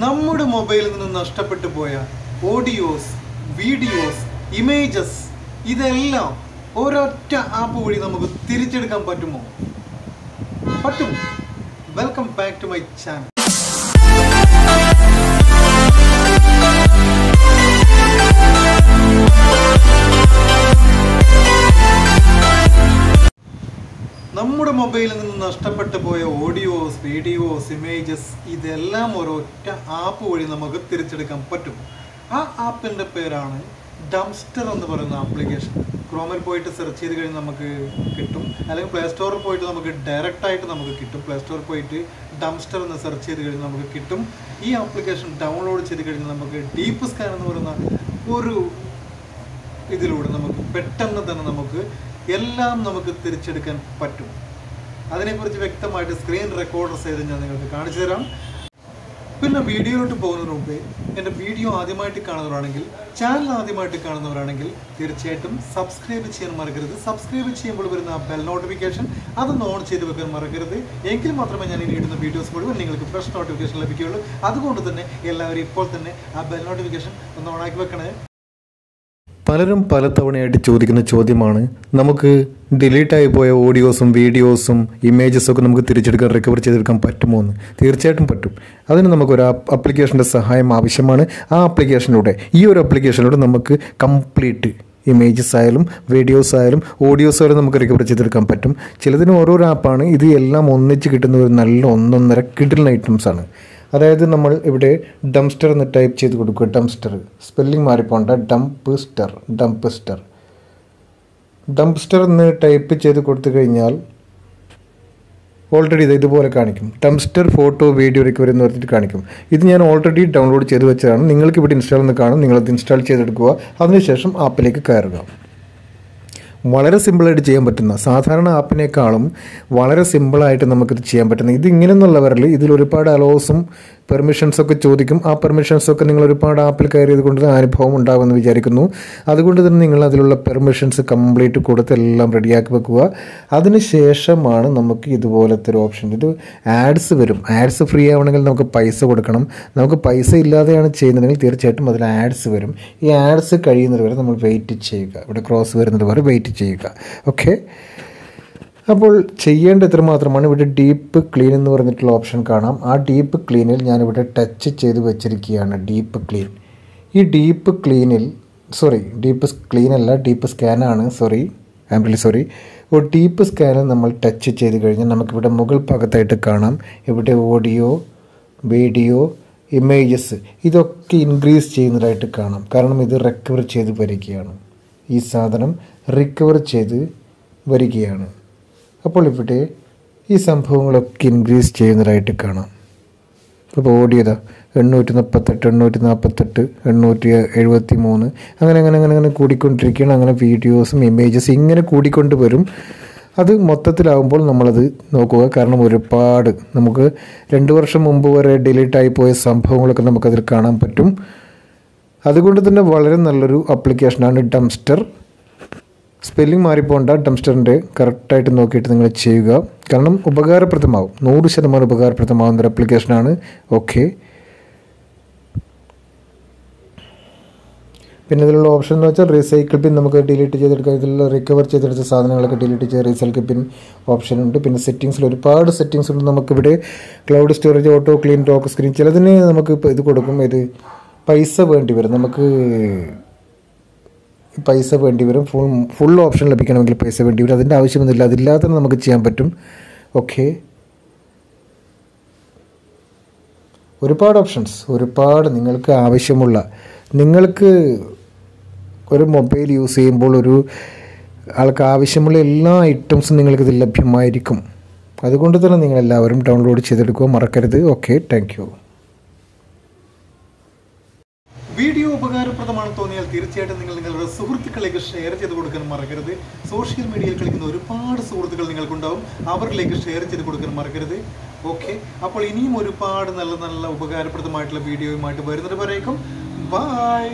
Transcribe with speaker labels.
Speaker 1: നമ്മുടെ മൊബൈലിൽ നിന്ന് നഷ്ടപ്പെട്ടു പോയ ഓഡിയോസ്, വീഡിയോസ്, ഇമേജസ് ഇതെല്ലാം ഒരൊറ്റ ആപ്പ് വഴി നമുക്ക് തിരിച്ചെടുക്കാൻ പറ്റുമോ? പറ്റും. Welcome back to my channel. നമ്മുടെ മൊബൈലിൽ നിന്ന് നഷ്ടപ്പെട്ടു പോയ ഓഡിയോസ്, വീഡിയോസ്, ഇമേജസ് ഇതെല്ലാം ഒരൊറ്റ ആപ്പ് വഴി നമുക്ക് തിരിച്ചെടുക്കാൻ പറ്റും. ആ ആപ്പിൻ്റെ പേരാണ് ഡംസ്റ്റർ എന്ന് പറയുന്ന ആപ്ലിക്കേഷൻ. ക്രോമിൽ പോയിട്ട് സെർച്ച് ചെയ്ത് കഴിഞ്ഞാൽ നമുക്ക് കിട്ടും, അല്ലെങ്കിൽ പ്ലേ സ്റ്റോറിൽ പോയിട്ട് നമുക്ക് ഡയറക്റ്റായിട്ട് നമുക്ക് കിട്ടും. പ്ലേ സ്റ്റോറിൽ പോയിട്ട് ഡംസ്റ്റർ എന്ന് സെർച്ച് ചെയ്ത് കഴിഞ്ഞാൽ നമുക്ക് കിട്ടും. ഈ ആപ്ലിക്കേഷൻ ഡൗൺലോഡ് ചെയ്ത് കഴിഞ്ഞാൽ നമുക്ക് ഡീപ്പ് സ്കാൻ എന്ന് പറയുന്ന ഒരു ഇതിലൂടെ നമുക്ക് പെട്ടെന്ന് തന്നെ നമുക്ക് എല്ലാം നമുക്ക് തിരിച്ചെടുക്കാൻ പറ്റും. അതിനെക്കുറിച്ച് വ്യക്തമായിട്ട് സ്ക്രീൻ റെക്കോർഡർ ചെയ്ത് ഞാൻ നിങ്ങൾക്ക് കാണിച്ചു തരാം. പിന്നെ വീഡിയോയിലോട്ട് പോകുന്നതിന് മുമ്പേ എൻ്റെ വീഡിയോ ആദ്യമായിട്ട് കാണുന്നവരാണെങ്കിൽ, ചാനൽ ആദ്യമായിട്ട് കാണുന്നവരാണെങ്കിൽ തീർച്ചയായിട്ടും സബ്സ്ക്രൈബ് ചെയ്യാൻ മറക്കരുത്. സബ്സ്ക്രൈബ് ചെയ്യുമ്പോൾ വരുന്ന ആ ബെൽ നോട്ടിഫിക്കേഷൻ അതൊന്ന് ഓൺ ചെയ്ത് വെക്കാൻ മറക്കരുത്. എങ്കിൽ മാത്രമേ ഞാൻ ഇനി ഇടുന്ന വീഡിയോസ് മുഴുവൻ നിങ്ങൾക്ക് ഫ്രഷ് നോട്ടിഫിക്കേഷൻ ലഭിക്കുകയുള്ളൂ. അതുകൊണ്ട് തന്നെ എല്ലാവരും ഇപ്പോൾ തന്നെ ആ ബെൽ നോട്ടിഫിക്കേഷൻ ഒന്ന് ഓണാക്കി വെക്കണേ.
Speaker 2: പലരും പലതവണയായിട്ട് ചോദിക്കുന്ന ചോദ്യമാണ്, നമുക്ക് ഡിലീറ്റായി പോയ ഓഡിയോസും വീഡിയോസും ഇമേജസും ഒക്കെ നമുക്ക് തിരിച്ചെടുക്കാൻ, റിക്കവർ ചെയ്തെടുക്കാൻ പറ്റുമോ എന്ന്. തീർച്ചയായിട്ടും പറ്റും. അതിന് നമുക്കൊരു ആപ്ലിക്കേഷൻ്റെ സഹായം ആവശ്യമാണ്. ആ ആപ്ലിക്കേഷനിലൂടെ, ഈ ഒരു ആപ്ലിക്കേഷനിലൂടെ നമുക്ക് കംപ്ലീറ്റ് ഇമേജസ് ആയാലും വീഡിയോസ് ആയാലും ഓഡിയോസ് ആയാലും നമുക്ക് റിക്കവർ ചെയ്തെടുക്കാൻ പറ്റും. ചിലതിന് ഓരോരോ ആപ്പാണ്. ഇത് എല്ലാം ഒന്നിച്ച് കിട്ടുന്ന ഒരു നല്ല ഒന്നൊന്നര കിഡിലൻ ഐറ്റംസാണ്. അതായത് നമ്മൾ ഇവിടെ ഡംസ്റ്റർ എന്ന് ടൈപ്പ് ചെയ്ത് കൊടുക്കുക. ഡംസ്റ്റർ സ്പെല്ലിംഗ് മാറിപ്പോണ്ട, ഡംസ്റ്റർ എന്ന് ടൈപ്പ് ചെയ്ത് കൊടുത്തു കഴിഞ്ഞാൽ ഓൾറെഡി ഇതുപോലെ കാണിക്കും. ഡംസ്റ്റർ ഫോട്ടോ വീഡിയോ റിക്കവറി എന്ന് പറഞ്ഞിട്ട് കാണിക്കും. ഇത് ഞാൻ ഓൾറെഡി ഡൗൺലോഡ് ചെയ്ത് വെച്ചതാണ്. നിങ്ങൾക്ക് ഇവിടെ ഇൻസ്റ്റാൾ എന്ന് കാണും. നിങ്ങളത് ഇൻസ്റ്റാൾ ചെയ്തെടുക്കുക. അതിനുശേഷം ആപ്പിലേക്ക് കയറുക. വളരെ സിമ്പിളായിട്ട് ചെയ്യാൻ പറ്റുന്ന, സാധാരണ ആപ്പിനേക്കാളും വളരെ സിമ്പിളായിട്ട് നമുക്കിത് ചെയ്യാൻ പറ്റുന്ന, ഇത് ഇങ്ങനെയൊന്നുള്ളവരിൽ ഇതിൽ ഒരുപാട് അലോസും പെർമിഷൻസൊക്കെ ചോദിക്കും. ആ പെർമിഷൻസൊക്കെ നിങ്ങൾ ഒരുപാട് ആപ്പിൽ കയറിയത് കൊണ്ട് അനുഭവം ഉണ്ടാകുമെന്ന് വിചാരിക്കുന്നു. അതുകൊണ്ട് തന്നെ നിങ്ങൾ അതിലുള്ള പെർമിഷൻസ് കംപ്ലീറ്റ് കൊടുത്ത് എല്ലാം റെഡിയാക്കി വെക്കുക. അതിനുശേഷമാണ് നമുക്ക് ഇതുപോലത്തെ ഒരു ഓപ്ഷൻ. ഇത് ആഡ്സ് വരും. ആഡ്സ് ഫ്രീ ആവണമെങ്കിൽ നമുക്ക് പൈസ കൊടുക്കണം. നമുക്ക് പൈസ ഇല്ലാതെയാണ് ചെയ്യുന്നതെങ്കിൽ തീർച്ചയായിട്ടും അതിൽ ആഡ്സ് വരും. ഈ ആഡ്സ് കഴിയുന്നത് വരെ നമ്മൾ വെയിറ്റ് ചെയ്യുക. ഇവിടെ ക്രോസ് വരുന്നത് വരെ വെയിറ്റ് ചെയ്യുക. ഓക്കെ, അപ്പോൾ ചെയ്യേണ്ട ഇത്ര മാത്രമാണ്. ഇവിടെ ഡീപ്പ് ക്ലീൻ എന്ന് പറഞ്ഞിട്ടുള്ള ഓപ്ഷൻ കാണാം. ആ ഡീപ്പ് ക്ലീനിൽ ഞാനിവിടെ ടച്ച് ചെയ്ത് വെച്ചിരിക്കുകയാണ്. Deep clean. ഈ ഡീപ്പ് ക്ലീനിൽ, ഡീപ്പ് ക്ലീനല്ല, ഡീപ്പ് സ്കാനാണ്. I am really sorry. അപ്പോൾ ഡീപ്പ് സ്കാനിൽ നമ്മൾ ടച്ച് ചെയ്ത് കഴിഞ്ഞാൽ നമുക്കിവിടെ മുകൾ ഭാഗത്തായിട്ട് കാണാം. ഇവിടെ ഓഡിയോ, വീഡിയോ, ഇമേജസ് ഇതൊക്കെ ഇൻക്രീസ് ചെയ്യുന്നതായിട്ട് കാണാം. കാരണം ഇത് റിക്കവർ ചെയ്ത് വരികയാണ്. ഈ സാധനം റിക്കവർ ചെയ്ത് വരികയാണ്. അപ്പോൾ ഇവിടെ ഈ സംഭവങ്ങളൊക്കെ ഇൻക്രീസ് ചെയ്യുന്നതായിട്ട് കാണാം. അപ്പോൾ ഓഡിയോ 848, 848, 873 അങ്ങനെ കൂടിക്കൊണ്ടിരിക്കുകയാണ്. അങ്ങനെ വീഡിയോസും ഇമേജസ് ഇങ്ങനെ കൂടിക്കൊണ്ട് വരും. അത് മൊത്തത്തിലാവുമ്പോൾ നമ്മളത് നോക്കുക. കാരണം ഒരുപാട് നമുക്ക് 2 വർഷം മുമ്പ് വരെ ഡിലീറ്റായി പോയ സംഭവങ്ങളൊക്കെ നമുക്കതിൽ കാണാൻ പറ്റും. അതുകൊണ്ട് തന്നെ വളരെ നല്ലൊരു ആപ്ലിക്കേഷനാണ് ഡംസ്റ്റർ. സ്പെല്ലിംഗ് മാറിപ്പോണ്ട, ഡംസ്റ്ററിൻ്റെ കറക്റ്റായിട്ട് നോക്കിയിട്ട് നിങ്ങൾ ചെയ്യുക. കാരണം ഉപകാരപ്രദമാവും, 100% ഉപകാരപ്രദമാവുന്നൊരു ആപ്ലിക്കേഷനാണ്. ഓക്കെ, പിന്നെ ഇതിലുള്ള ഓപ്ഷൻ എന്ന് വെച്ചാൽ റീസൈക്കിൾ ബിൻ നമുക്ക് ഡിലീറ്റ് ചെയ്തെടുക്കാം. ഇതിലുള്ള റിക്കവർ ചെയ്തെടുത്ത സാധനങ്ങളൊക്കെ ഡിലീറ്റ് ചെയ്ത് റീസൈക്കിൾ ബിൻ ഓപ്ഷനുണ്ട്. പിന്നെ സെറ്റിങ്സിൽ ഒരുപാട് സെറ്റിങ്സ് ഉണ്ട്. നമുക്കിവിടെ cloud storage, auto clean, lock screen, ചിലതിന് നമുക്ക് ഇപ്പോൾ ഇത് കൊടുക്കും. ഇത് പൈസ വേണ്ടി വരും. നമുക്ക് പൈസ വേണ്ടി വരും. ഫുൾ ഓപ്ഷൻ ലഭിക്കണമെങ്കിൽ പൈസ വേണ്ടി വരും. അതിൻ്റെ ആവശ്യമൊന്നുമില്ല. അതില്ലാതെ നമുക്ക് ചെയ്യാൻ പറ്റും. ഓക്കെ, ഒരുപാട് ഓപ്ഷൻസ്, ഒരുപാട് നിങ്ങൾക്ക് ആവശ്യമുള്ള, നിങ്ങൾക്ക് ഒരു മൊബൈൽ യൂസ് ചെയ്യുമ്പോൾ ഒരു ആൾക്ക് ആവശ്യമുള്ള എല്ലാ ഐറ്റംസും നിങ്ങൾക്കിത് ലഭ്യമായിരിക്കും. അതുകൊണ്ട് തന്നെ നിങ്ങളെല്ലാവരും ഡൗൺലോഡ് ചെയ്തെടുക്കുക മറക്കരുത്. Okay, thank you.
Speaker 1: വീഡിയോ ഉപകാരപ്രദമാണെന്ന് തോന്നിയാൽ തീർച്ചയായിട്ടും നിങ്ങൾ നിങ്ങളുടെ സുഹൃത്തുക്കളിലേക്ക് ഷെയർ ചെയ്ത് കൊടുക്കാൻ മറക്കരുത്. സോഷ്യൽ മീഡിയയിൽ കളിക്കുന്ന ഒരുപാട് സുഹൃത്തുക്കൾ നിങ്ങൾക്കുണ്ടാവും. അവരിലേക്ക് ഷെയർ ചെയ്ത് കൊടുക്കാൻ മറക്കരുത്. ഓക്കെ, അപ്പോൾ ഇനിയും ഒരുപാട് നല്ല നല്ല ഉപകാരപ്രദമായിട്ടുള്ള വീഡിയോയുമായിട്ട് വരുന്നത് വരേക്കും ബൈ.